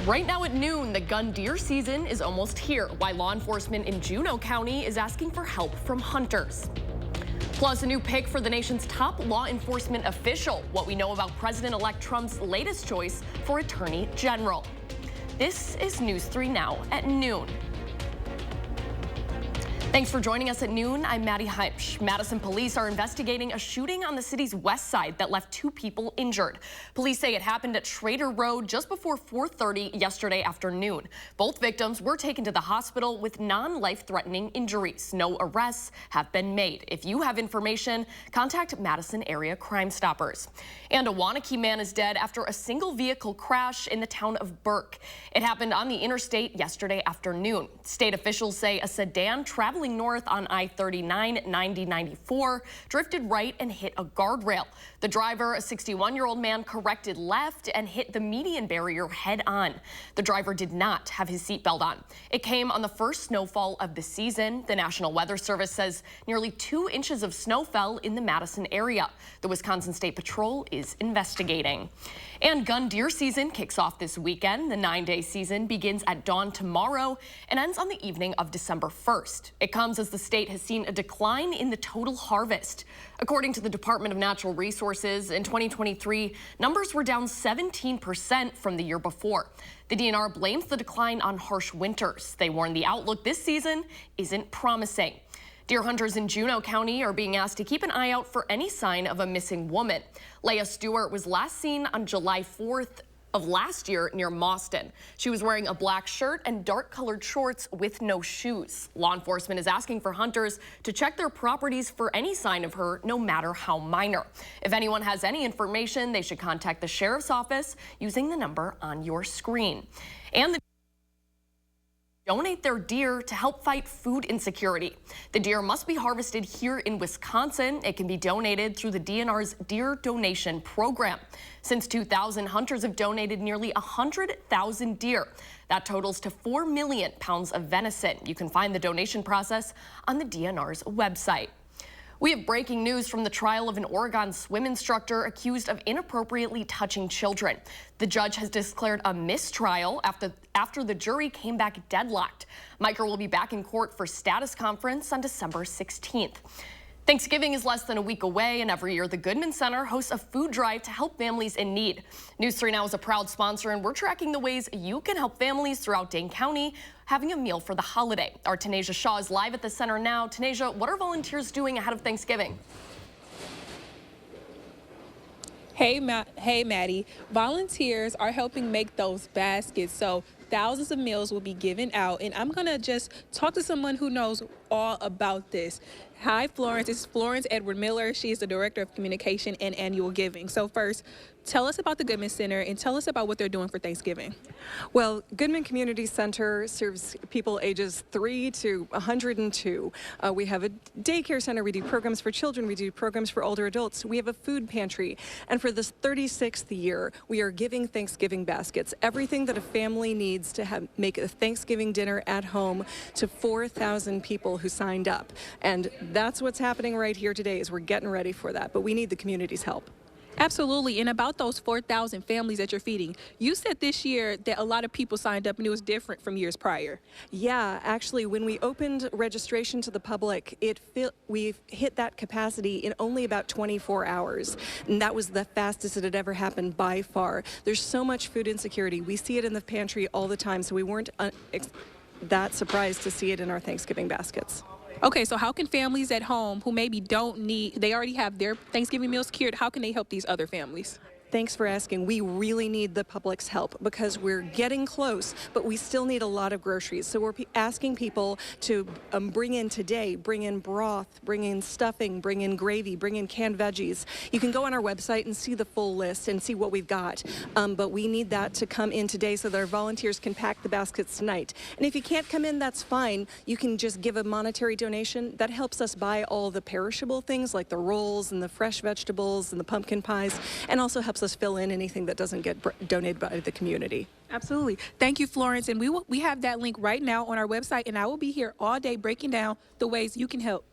Right now at noon, the gun deer season is almost here, while law enforcement in Juneau County is asking for help from hunters. Plus, a new pick for the nation's top law enforcement official, what we know about President-elect Trump's latest choice for Attorney General. This is News 3 Now at noon. Thanks for joining us at noon. I'm Maddie Heimsch. Madison police are investigating a shooting on the city's west side that left 2 people injured. Police say it happened at Schrader Road just before 4:30 yesterday afternoon. Both victims were taken to the hospital with non-life-threatening injuries. No arrests have been made. If you have information, contact Madison area Crime Stoppers. And a Waunakee man is dead after a single vehicle crash in the town of Burke. It happened on the interstate yesterday afternoon. State officials say a sedan traveling north on I-39 9094 drifted right and hit a guardrail. The driver, a 61-year-old man, corrected left and hit the median barrier head on. The driver did not have his seatbelt on. It came on the first snowfall of the season. The National Weather Service says nearly 2 inches of snow fell in the Madison area. The Wisconsin State Patrol is investigating. And gun deer season kicks off this weekend. The 9-day season begins at dawn tomorrow and ends on the evening of December 1st. It comes as the state has seen a decline in the total harvest. According to the Department of Natural Resources, in 2023, numbers were down 17% from the year before. The DNR blames the decline on harsh winters. They warn the outlook this season isn't promising. Deer hunters in Juneau County are being asked to keep an eye out for any sign of a missing woman. Leah Stewart was last seen on July 4th of last year near Mauston. She was wearing a black shirt and dark-colored shorts with no shoes. Law enforcement is asking for hunters to check their properties for any sign of her, no matter how minor. If anyone has any information, they should contact the sheriff's office using the number on your screen. And donate their deer to help fight food insecurity. The deer must be harvested here in Wisconsin. It can be donated through the DNR's Deer Donation Program. Since 2000, hunters have donated nearly 100,000 deer. That totals to 4 million pounds of venison. You can find the donation process on the DNR's website. We have breaking news from the trial of an Oregon swim instructor accused of inappropriately touching children. The judge has declared a mistrial after the jury came back deadlocked. Micah will be back in court for status conference on December 16th. Thanksgiving is less than a week away, and every year the Goodman Center hosts a food drive to help families in need. News 3 Now is a proud sponsor, and we're tracking the ways you can help families throughout Dane County having a meal for the holiday. Our Tanisha Shaw is live at the center now. Tanisha, what are volunteers doing ahead of Thanksgiving? Hey, Maddie. Volunteers are helping make those baskets, so thousands of meals will be given out, and I'm gonna just talk to someone who knows all about this. Hi, Florence. It's Florence Edward Miller. She is the Director of Communication and Annual Giving. So first, tell us about the Goodman Center and tell us about what they're doing for Thanksgiving. Well, Goodman Community Center serves people ages 3 to 102. We have a daycare center. We do programs for children. We do programs for older adults. We have a food pantry. And for this 36th year, we are giving Thanksgiving baskets, everything that a family needs to make a Thanksgiving dinner at home, to 4,000 people who signed up. And that's what's happening right here today, is we're getting ready for that. But we need the community's help. Absolutely. And about those 4,000 families that you're feeding, you said this year that a lot of people signed up and it was different from years prior. Yeah, actually, when we opened registration to the public, we've hit that capacity in only about 24 hours. And that was the fastest it had ever happened by far. There's so much food insecurity. We see it in the pantry all the time, so we weren't that surprised to see it in our Thanksgiving baskets. Okay, so how can families at home who maybe they already have their Thanksgiving meals secured, how can they help these other families? Thanks for asking. We really need the public's help because we're getting close, but we still need a lot of groceries. So we're asking people to bring in broth, bring in stuffing, bring in gravy, bring in canned veggies. You can go on our website and see the full list and see what we've got. But we need that to come in today so that our volunteers can pack the baskets tonight. And if you can't come in, that's fine. You can just give a monetary donation. That helps us buy all the perishable things like the rolls and the fresh vegetables and the pumpkin pies, and also helps us fill in anything that doesn't get donated by the community. Absolutely. Thank you, Florence. And we have that link right now on our website, and I will be here all day breaking down the ways you can help.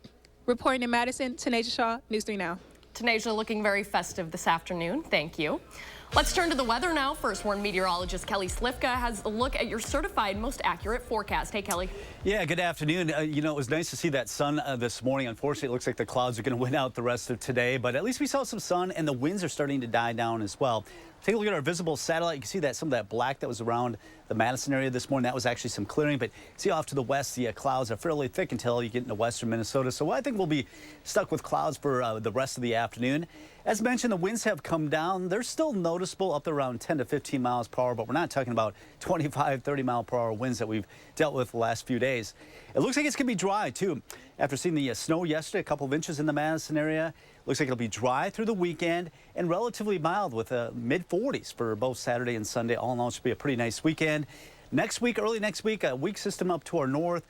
Reporting in Madison, Tanisha Shaw, News 3 Now. Tanisha looking very festive this afternoon. Thank you. Let's turn to the weather now. First Warn meteorologist Kelly Slifka has a look at your certified most accurate forecast. Hey, Kelly. Yeah, good afternoon. You know, it was nice to see that sun this morning. Unfortunately, it looks like the clouds are going to win out the rest of today, but at least we saw some sun and the winds are starting to die down as well. Take a look at our visible satellite. You can see that some of that black that was around the Madison area this morning, that was actually some clearing, but see off to the west, the clouds are fairly thick until you get into western Minnesota. So I think we'll be stuck with clouds for the rest of the afternoon. As mentioned, the winds have come down. They're still noticeable up to around 10 to 15 miles per hour, but we're not talking about 25, 30 mile per hour winds that we've dealt with the last few days. It looks like it's going to be dry, too. After seeing the snow yesterday, a couple of inches in the Madison area, looks like it'll be dry through the weekend and relatively mild with mid-40s for both Saturday and Sunday. All in all, it should be a pretty nice weekend. Next week, early next week, a weak system up to our north,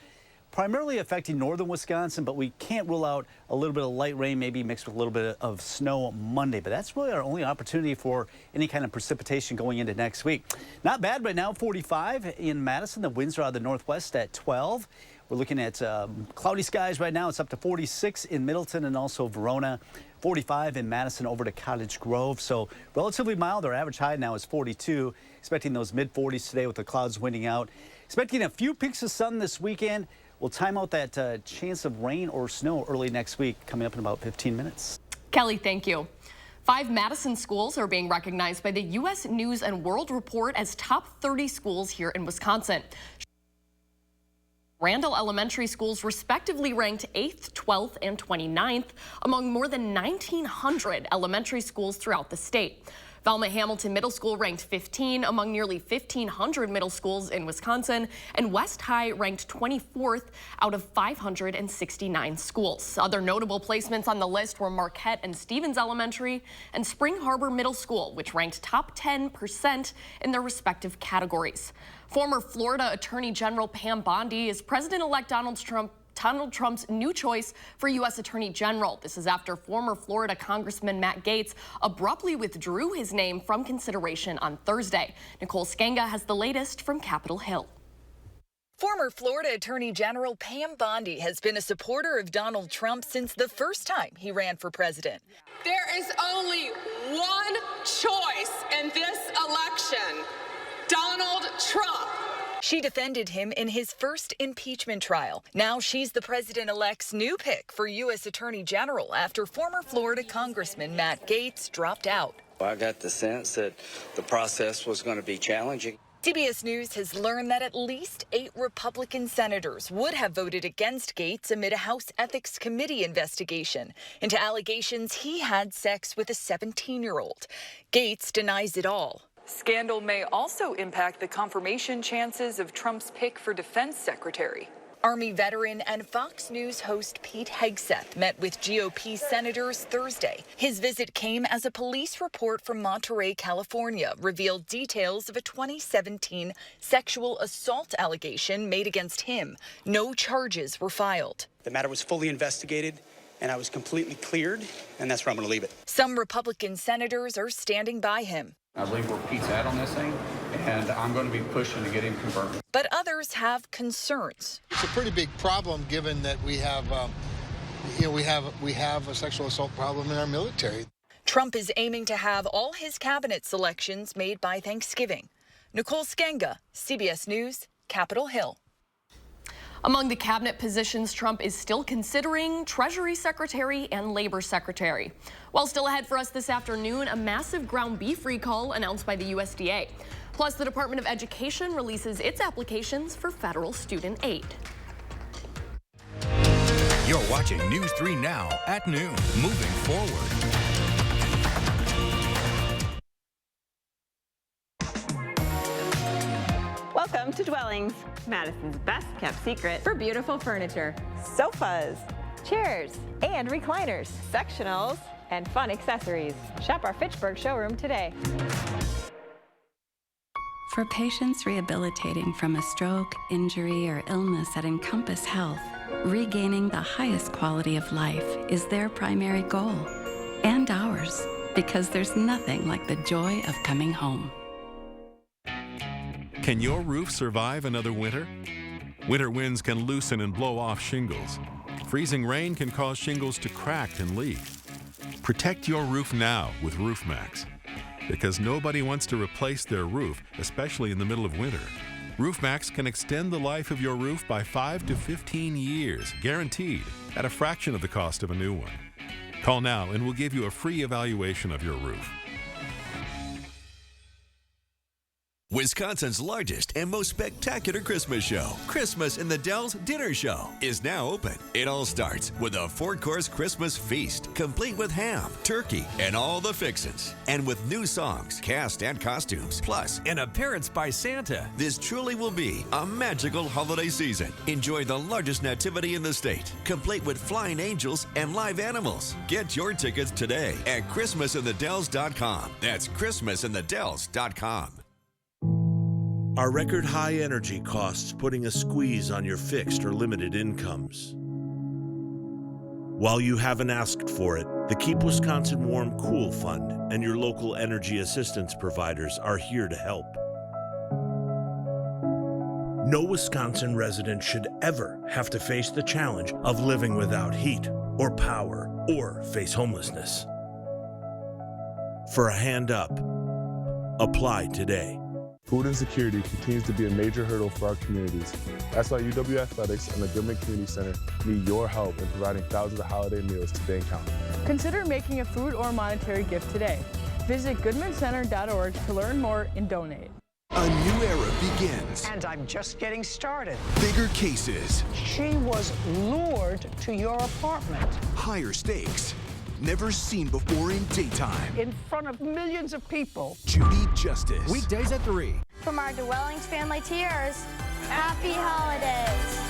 primarily affecting northern Wisconsin, but we can't rule out a little bit of light rain, maybe mixed with a little bit of snow Monday. But that's really our only opportunity for any kind of precipitation going into next week. Not bad right now, 45 in Madison. The winds are out of the northwest at 12. We're looking at cloudy skies right now. It's up to 46 in Middleton and also Verona. 45 in Madison over to Cottage Grove. So relatively mild. Our average high now is 42. Expecting those mid-40s today with the clouds winning out. Expecting a few peaks of sun this weekend. We'll time out that chance of rain or snow early next week, coming up in about 15 minutes. Kelly, thank you. 5 Madison schools are being recognized by the U.S. News and World Report as top 30 schools here in Wisconsin. Randall Elementary schools respectively ranked 8th, 12th, and 29th among more than 1,900 elementary schools throughout the state. Valma Hamilton Middle School ranked 15 among nearly 1,500 middle schools in Wisconsin, and West High ranked 24th out of 569 schools. Other notable placements on the list were Marquette and Stevens Elementary and Spring Harbor Middle School, which ranked top 10% in their respective categories. Former Florida Attorney General Pam Bondi is President-elect Donald Trump's new choice for U.S. Attorney General. This is after former Florida Congressman Matt Gaetz abruptly withdrew his name from consideration on Thursday. Nicole Skenga has the latest from Capitol Hill. Former Florida Attorney General Pam Bondi has been a supporter of Donald Trump since the first time he ran for president. There is only one choice in this election: Donald Trump. She defended him in his first impeachment trial. Now she's the president-elect's new pick for U.S. Attorney General after former Florida Congressman Matt Gaetz dropped out. I got the sense that the process was going to be challenging. CBS News has learned that at least 8 Republican senators would have voted against Gaetz amid a House Ethics Committee investigation into allegations he had sex with a 17-year-old. Gaetz denies it all. Scandal may also impact the confirmation chances of Trump's pick for defense secretary. Army veteran and Fox News host Pete Hegseth met with GOP senators Thursday. His visit came as a police report from Monterey, California, revealed details of a 2017 sexual assault allegation made against him. No charges were filed. The matter was fully investigated, and I was completely cleared, and that's where I'm going to leave it. Some Republican senators are standing by him. I believe where Pete's at on this thing, and I'm going to be pushing to get him confirmed. But others have concerns. It's a pretty big problem, given that we have a sexual assault problem in our military. Trump is aiming to have all his cabinet selections made by Thanksgiving. Nicole Skenga, CBS News, Capitol Hill. Among the cabinet positions Trump is still considering, Treasury Secretary and Labor Secretary. While still ahead for us this afternoon, a massive ground beef recall announced by the USDA. Plus, the Department of Education releases its applications for federal student aid. You're watching News 3 Now at noon, moving forward. Welcome to Dwellings, Madison's best kept secret for beautiful furniture, sofas, chairs, and recliners, sectionals, and fun accessories. Shop our Fitchburg showroom today. For patients rehabilitating from a stroke, injury, or illness at Encompass Health, regaining the highest quality of life is their primary goal, and ours, because there's nothing like the joy of coming home. Can your roof survive another winter? Winter winds can loosen and blow off shingles. Freezing rain can cause shingles to crack and leak. Protect your roof now with RoofMax. because nobody wants to replace their roof, especially in the middle of winter. RoofMax can extend the life of your roof by 5 to 15 years, guaranteed, at a fraction of the cost of a new one. Call now and we'll give you a free evaluation of your roof. Wisconsin's largest and most spectacular Christmas show, Christmas in the Dells Dinner Show, is now open. It all starts with a 4-course Christmas feast, complete with ham, turkey, and all the fixins. And with new songs, cast and costumes, plus an appearance by Santa. This truly will be a magical holiday season. Enjoy the largest nativity in the state, complete with flying angels and live animals. Get your tickets today at ChristmasInTheDells.com. That's ChristmasInTheDells.com. Are record high energy costs putting a squeeze on your fixed or limited incomes? While you haven't asked for it, the Keep Wisconsin Warm Cool Fund and your local energy assistance providers are here to help. No Wisconsin resident should ever have to face the challenge of living without heat or power or face homelessness. For a hand up, apply today. Food insecurity continues to be a major hurdle for our communities. That's why UW Athletics and the Goodman Community Center need your help in providing thousands of holiday meals to Dane County. Consider making a food or monetary gift today. Visit goodmancenter.org to learn more and donate. A new era begins. And I'm just getting started. Bigger cases. She was lured to your apartment. Higher stakes. Never seen before in daytime. In front of millions of people. Judy Justice. Weekdays at 3. From our Dwellings family to yours, happy holidays.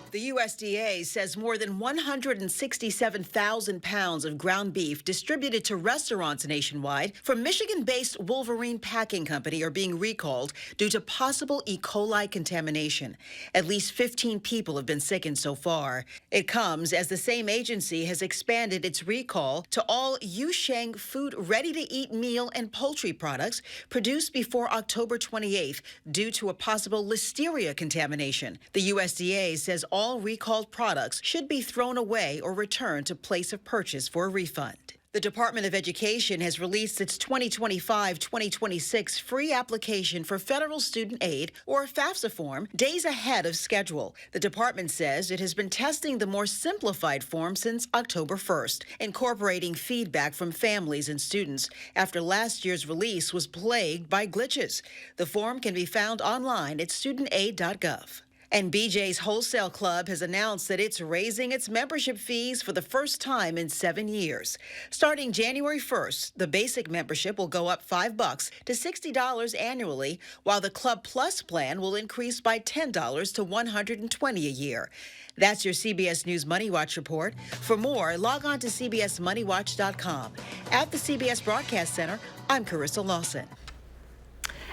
The USDA says more than 167,000 pounds of ground beef distributed to restaurants nationwide from Michigan-based Wolverine Packing Company are being recalled due to possible E. coli contamination. At least 15 people have been sickened so far. It comes as the same agency has expanded its recall to all Yusheng food ready-to-eat meal and poultry products produced before October 28th due to a possible listeria contamination. The USDA says all recalled products should be thrown away or returned to place of purchase for a refund. The Department of Education has released its 2025-2026 free application for federal student aid, or FAFSA form, days ahead of schedule. The department says it has been testing the more simplified form since October 1st, incorporating feedback from families and students after last year's release was plagued by glitches. The form can be found online at studentaid.gov. And BJ's Wholesale Club has announced that it's raising its membership fees for the first time in 7 years. Starting January 1st, the basic membership will go up $5 to $60 annually, while the Club Plus plan will increase by $10 to $120 a year. That's your CBS News Money Watch report. For more, log on to cbsmoneywatch.com. At the CBS Broadcast Center, I'm Carissa Lawson.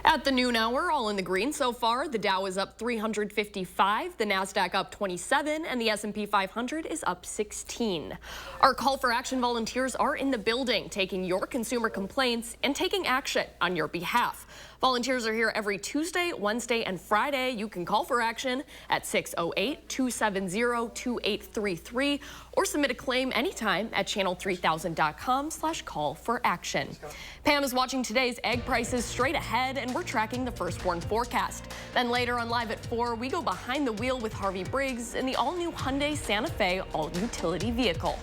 At the noon hour, all in the green so far. The Dow is up 355, the NASDAQ up 27, and the S&P 500 is up 16. Our Call for Action volunteers are in the building, taking your consumer complaints and taking action on your behalf. Volunteers are here every Tuesday, Wednesday, and Friday. You can call for action at 608-270-2833 or submit a claim anytime at channel3000.com/call-for-action. Pam is watching today's egg prices straight ahead, and we're tracking the firstborn forecast. Then later on Live at 4, we go behind the wheel with Harvey Briggs in the all-new Hyundai Santa Fe all-utility vehicle.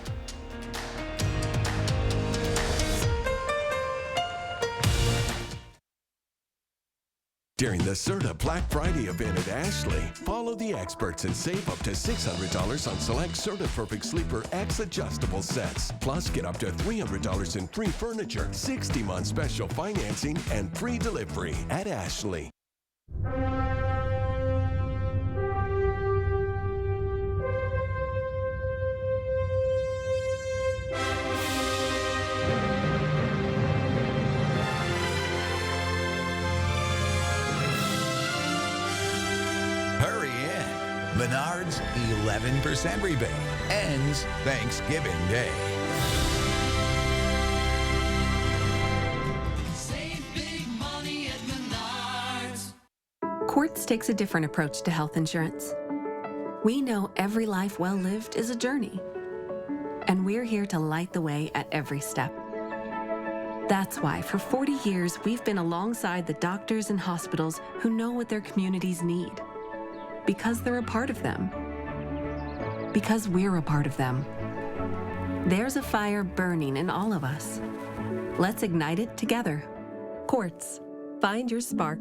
During the CERTA Black Friday event at Ashley, follow the experts and save up to $600 on select CERTA Perfect Sleeper X adjustable sets. Plus, get up to $300 in free furniture, 60-month special financing, and free delivery at Ashley. Menards 11% rebate ends Thanksgiving Day. Quartz takes a different approach to health insurance. We know every life well lived is a journey, and we're here to light the way at every step. That's why for 40 years, we've been alongside the doctors and hospitals who know what their communities need. Because they're a part of them. Because we're a part of them. There's a fire burning in all of us. Let's ignite it together. Quartz. Find your spark.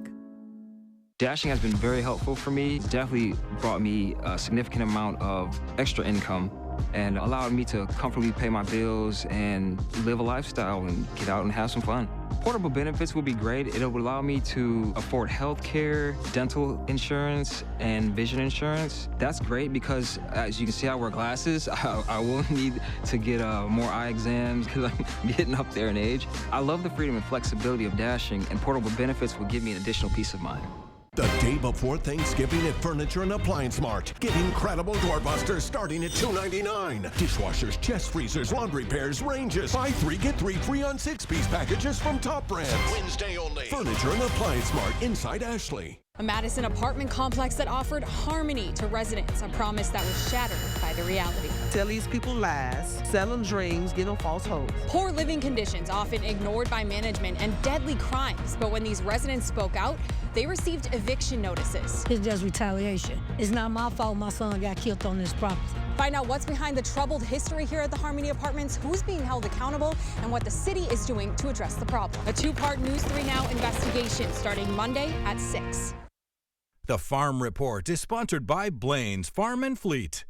Dashing has been very helpful for me. Definitely brought me a significant amount of extra income and allowed me to comfortably pay my bills and live a lifestyle and get out and have some fun. Portable benefits would be great. It would allow me to afford health care, dental insurance, and vision insurance. That's great because, as you can see, I wear glasses. I will need to get more eye exams because I'm getting up there in age. I love the freedom and flexibility of Dashing, and portable benefits will give me an additional peace of mind. The day before Thanksgiving at Furniture and Appliance Mart. Get incredible doorbusters starting at $2.99. Dishwashers, chest freezers, laundry pairs, ranges. Buy 3, get 3 free on 6-piece packages from top brands. Wednesday only. Furniture and Appliance Mart inside Ashley. A Madison apartment complex that offered harmony to residents, a promise that was shattered by the reality. Tell these people lies, sell them dreams, give them false hopes. Poor living conditions often ignored by management and deadly crimes. But when these residents spoke out, they received eviction notices. It's just retaliation. It's not my fault my son got killed on this property. Find out what's behind the troubled history here at the Harmony Apartments, who's being held accountable, and what the city is doing to address the problem. A 2-part News 3 Now investigation starting Monday at 6. The Farm Report is sponsored by Blaine's Farm and Fleet.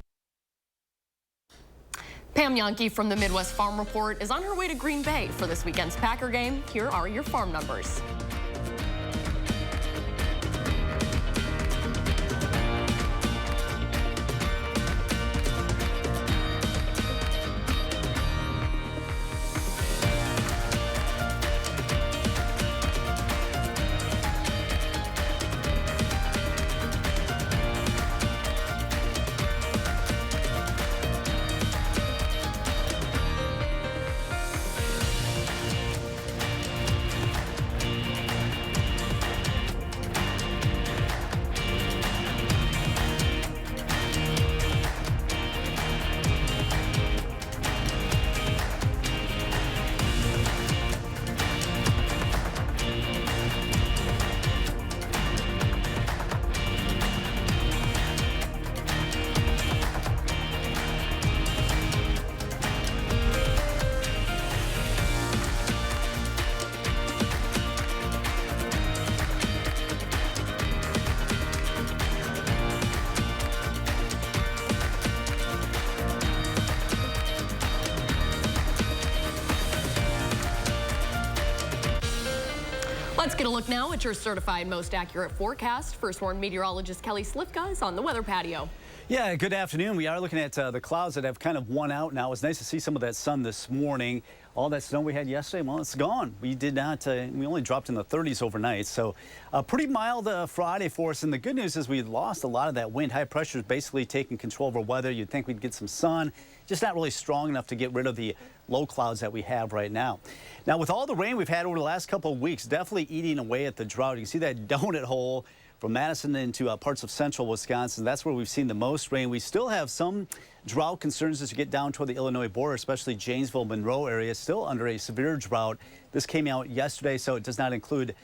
Pam Yankee from the Midwest Farm Report is on her way to Green Bay for this weekend's Packer game. Here are your farm numbers. Let's get a look now at your certified most accurate forecast. First Warn meteorologist Kelly Slifka is on the weather patio. Yeah, good afternoon. We are looking at the clouds that have kind of won out now. It's nice to see some of that sun this morning. All that snow we had yesterday, well, it's gone. We did not, we only dropped in the 30s overnight. So pretty mild Friday for us. And the good news is we lost a lot of that wind. High pressure is basically taking control of our weather. You'd think we'd get some sun, just not really strong enough to get rid of the low clouds that we have right now. Now, with all the rain we've had over the last couple of weeks, definitely eating away at the drought. You can see that donut hole from Madison into parts of central Wisconsin. That's where we've seen the most rain. We still have some drought concerns as you get down toward the Illinois border, especially Janesville, Monroe area, still under a severe drought. This came out yesterday, so it does not include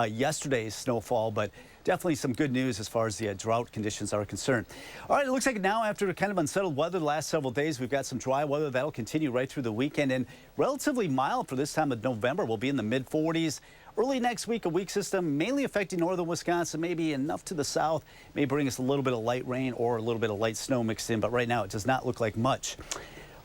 yesterday's snowfall, but definitely some good news as far as the drought conditions are concerned. All right, it looks like now after kind of unsettled weather the last several days, we've got some dry weather that'll continue right through the weekend and relatively mild for this time of November. We'll be in the mid-40s. Early next week, a weak system mainly affecting northern Wisconsin, maybe enough to the south, may bring us a little bit of light rain or a little bit of light snow mixed in, but right now it does not look like much.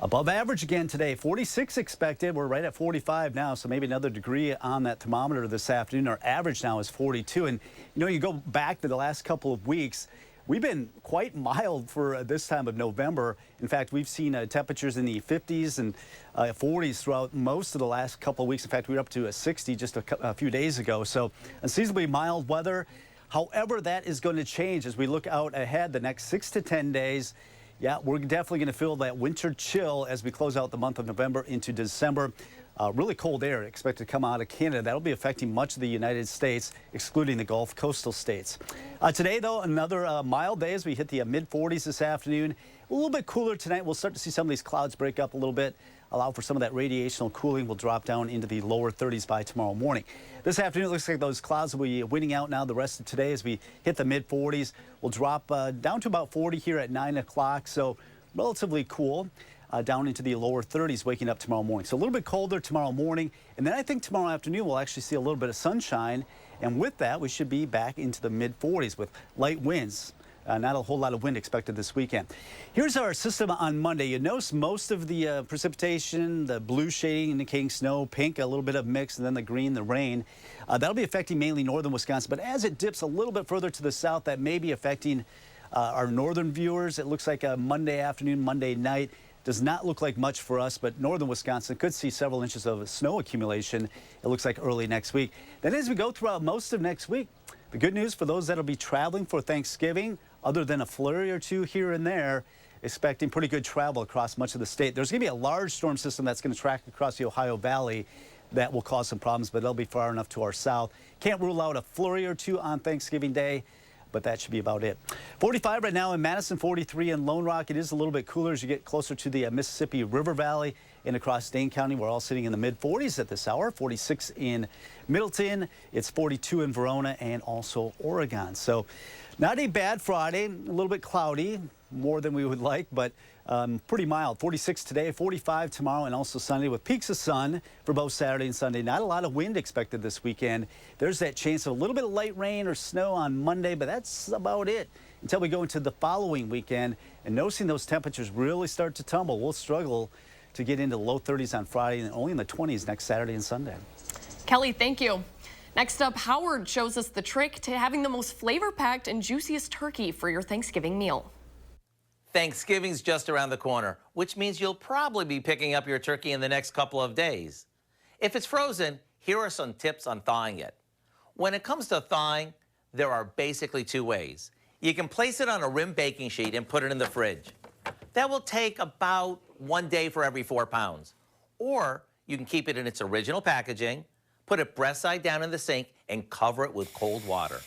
Above average again today, 46 expected. We're right at 45 now, so maybe another degree on that thermometer this afternoon. Our average now is 42. And, you know, you go back to the last couple of weeks, we've been quite mild for this time of November. In fact, we've seen temperatures in the 50s and 40s throughout most of the last couple of weeks. In fact, we were up to a 60 just a few days ago. So unseasonably mild weather. However, that is going to change as we look out ahead the next 6 to 10 days. Yeah, we're definitely going to feel that winter chill as we close out the month of November into December. Really cold air expected to come out of Canada. That'll be affecting much of the United States, excluding the Gulf coastal states. Today, though, another mild day as we hit the mid-40s this afternoon. A little bit cooler tonight. We'll start to see some of these clouds break up a little bit, allow for some of that radiational cooling. Will drop down into the lower 30s by tomorrow morning. This afternoon, it looks like those clouds will be winning out now the rest of today as we hit the mid-40s. We'll drop down to about 40 here at 9 o'clock, so relatively cool. Down into the lower 30s waking up tomorrow morning. So a little bit colder tomorrow morning. And then I think tomorrow afternoon we'll actually see a little bit of sunshine. And with that, we should be back into the mid-40s with light winds. Not a whole lot of wind expected this weekend. Here's our system on Monday. You notice most of the precipitation, the blue shading indicating snow, pink, a little bit of mix, and then the green, the rain. That'll be affecting mainly northern Wisconsin. But as it dips a little bit further to the south, that may be affecting our northern viewers. It looks like a Monday afternoon, Monday night. Does not look like much for us, but northern Wisconsin could see several inches of snow accumulation. It looks like early next week. Then as we go throughout most of next week, the good news for those that will be traveling for Thanksgiving, other than a flurry or two here and there, expecting pretty good travel across much of the state. There's going to be a large storm system that's going to track across the Ohio Valley that will cause some problems, but it'll be far enough to our south. Can't rule out a flurry or two on Thanksgiving Day, but that should be about it. 45 right now in Madison, 43 in Lone Rock. It is a little bit cooler as you get closer to the Mississippi River Valley and across Dane County. We're all sitting in the mid-40s at this hour. 46 in Middleton. It's 42 in Verona and also Oregon. So not a bad Friday, a little bit cloudy, more than we would like, but pretty mild. 46 today, 45 tomorrow, and also Sunday with peaks of sun for both Saturday and Sunday. Not a lot of wind expected this weekend. There's that chance of a little bit of light rain or snow on Monday, but that's about it until we go into the following weekend. And noticing those temperatures really start to tumble. We'll struggle to get into the low 30s on Friday and only in the 20s next Saturday and Sunday. Kelly, thank you. Next up, Howard shows us the trick to having the most flavor-packed and juiciest turkey for your Thanksgiving meal. Thanksgiving's just around the corner, which means you'll probably be picking up your turkey in the next couple of days. If it's frozen, here are some tips on thawing it. When it comes to thawing, there are basically two ways. You can place it on a rim baking sheet and put it in the fridge. That will take about 1 day for every 4 pounds. Or you can keep it in its original packaging, put it breast side down in the sink, and cover it with cold water.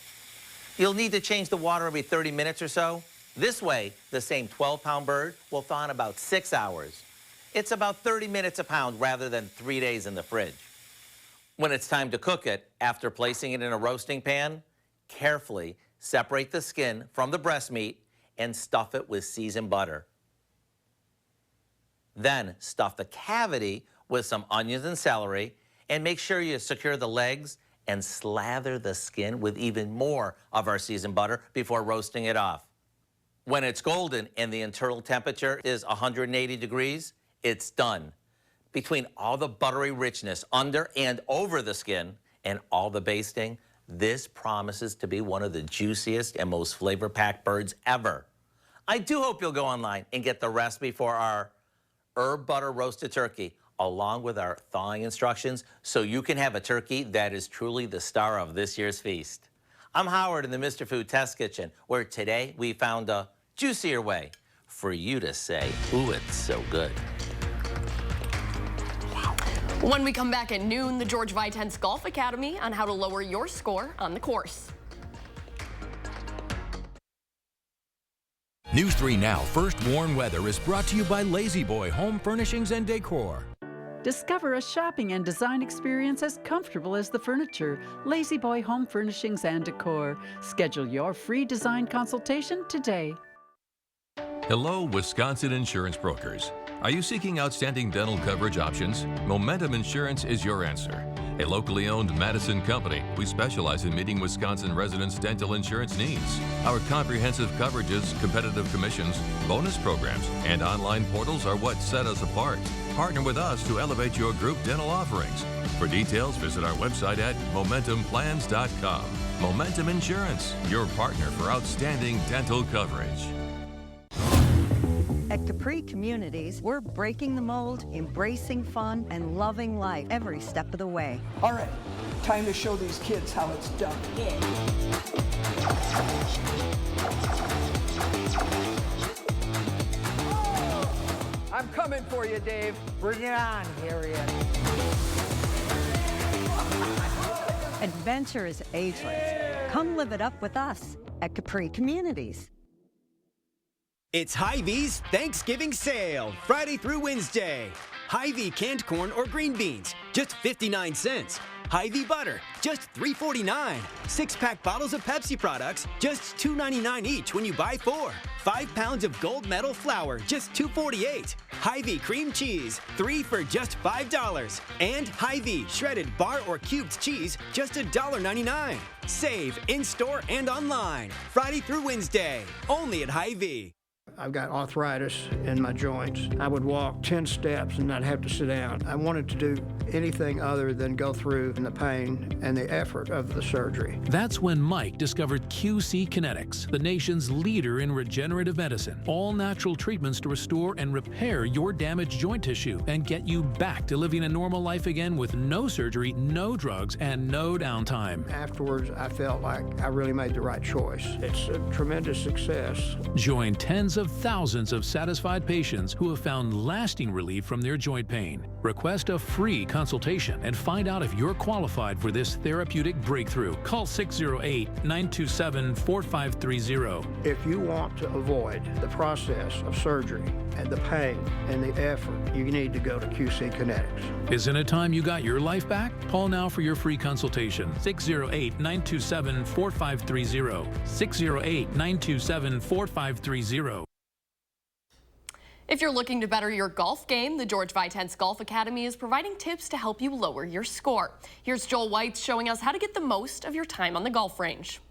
You'll need to change the water every 30 minutes or so. This way, the same 12-pound bird will thaw in about 6 hours. It's about 30 minutes a pound rather than 3 days in the fridge. When it's time to cook it, after placing it in a roasting pan, carefully separate the skin from the breast meat and stuff it with seasoned butter. Then stuff the cavity with some onions and celery and make sure you secure the legs and slather the skin with even more of our seasoned butter before roasting it off. When it's golden and the internal temperature is 180 degrees, it's done. Between all the buttery richness under and over the skin and all the basting, this promises to be one of the juiciest and most flavor-packed birds ever. I do hope you'll go online and get the recipe for our herb butter roasted turkey along with our thawing instructions so you can have a turkey that is truly the star of this year's feast. I'm Howard in the Mr. Food Test Kitchen, where today we found a juicier way for you to say, ooh, it's so good. Wow. When we come back at noon, the George Vitense Golf Academy on how to lower your score on the course. News 3 Now First Warn Weather is brought to you by Lazy Boy Home Furnishings and Decor. Discover a shopping and design experience as comfortable as the furniture. Lazy Boy Home Furnishings and Decor. Schedule your free design consultation today. Hello, Wisconsin insurance brokers. Are you seeking outstanding dental coverage options? Momentum Insurance is your answer. A locally owned Madison company, we specialize in meeting Wisconsin residents' dental insurance needs. Our comprehensive coverages, competitive commissions, bonus programs, and online portals are what set us apart. Partner with us to elevate your group dental offerings. For details, visit our website at MomentumPlans.com. Momentum Insurance, your partner for outstanding dental coverage. At Capri Communities, we're breaking the mold, embracing fun, and loving life every step of the way. All right, time to show these kids how it's done. I'm coming for you, Dave. Bring it on, Harriet. Adventure is ageless. Come live it up with us at Capri Communities. It's Hy-Vee's Thanksgiving sale, Friday through Wednesday. Hy-Vee canned corn or green beans, just 59 cents. Hy-Vee butter, just $3.49. 6-pack bottles of Pepsi products, just $2.99 each when you buy 4. 5 pounds of gold medal flour, just $2.48. Hy-Vee cream cheese, 3 for just $5. And Hy-Vee shredded bar or cubed cheese, just $1.99. Save in-store and online, Friday through Wednesday, only at Hy-Vee. I've got arthritis in my joints. I would walk 10 steps and not have to sit down. I wanted to do anything other than go through the pain and the effort of the surgery. That's when Mike discovered QC Kinetics, the nation's leader in regenerative medicine. All natural treatments to restore and repair your damaged joint tissue and get you back to living a normal life again with no surgery, no drugs, and no downtime. Afterwards, I felt like I really made the right choice. It's a tremendous success. Join tens of thousands of satisfied patients who have found lasting relief from their joint pain. Request a free consultation and find out if you're qualified for this therapeutic breakthrough. Call 608-927-4530. If you want to avoid the process of surgery and the pain and the effort, you need to go to QC Kinetics. Isn't it time you got your life back? Call now for your free consultation. 608-927-4530. 608-927-4530. If you're looking to better your golf game, the George Vitense Golf Academy is providing tips to help you lower your score. Here's Joel White showing us how to get the most of your time on the golf range.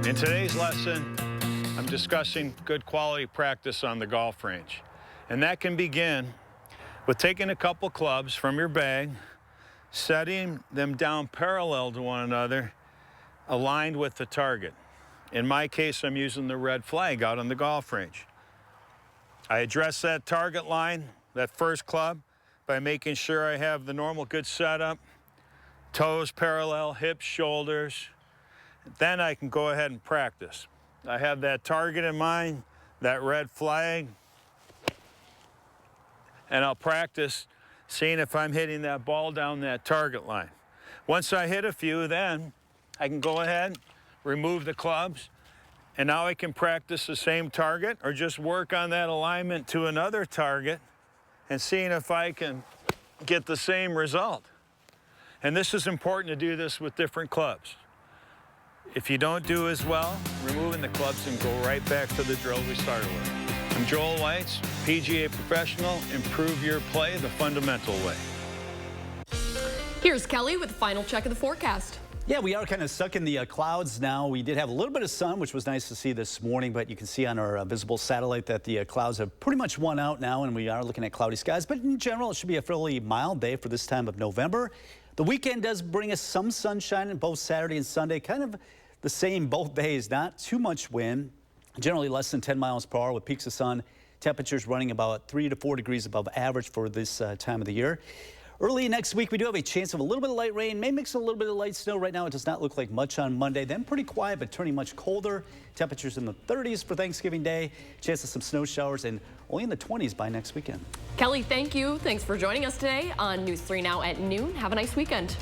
In today's lesson, I'm discussing good quality practice on the golf range. And that can begin with taking a couple clubs from your bag, setting them down parallel to one another, aligned with the target. In my case, I'm using the red flag out on the golf range. I address that target line, that first club, by making sure I have the normal good setup, toes parallel, hips, shoulders. Then I can go ahead and practice. I have that target in mind, that red flag, and I'll practice seeing if I'm hitting that ball down that target line. Once I hit a few, then I can go ahead, remove the clubs, and now I can practice the same target or just work on that alignment to another target and seeing if I can get the same result. And this is important to do this with different clubs. If you don't do as well, removing the clubs and go right back to the drill we started with. I'm Joel White, PGA professional. Improve your play the fundamental way. Here's Kelly with the final check of the forecast. Yeah, we are kind of stuck in the clouds now. We did have a little bit of sun, which was nice to see this morning, but you can see on our visible satellite that the clouds have pretty much won out now, and we are looking at cloudy skies. But in general, it should be a fairly mild day for this time of November. The weekend does bring us some sunshine in both Saturday and Sunday, kind of the same both days, not too much wind, generally less than 10 miles per hour with peaks of sun, temperatures running about 3 to 4 degrees above average for this time of the year. Early next week, we do have a chance of a little bit of light rain, may mix a little bit of light snow. Right now, it does not look like much on Monday. Then pretty quiet, but turning much colder. Temperatures in the 30s for Thanksgiving Day. Chance of some snow showers and only in the 20s by next weekend. Kelly, thank you. Thanks for joining us today on News 3 Now at noon. Have a nice weekend.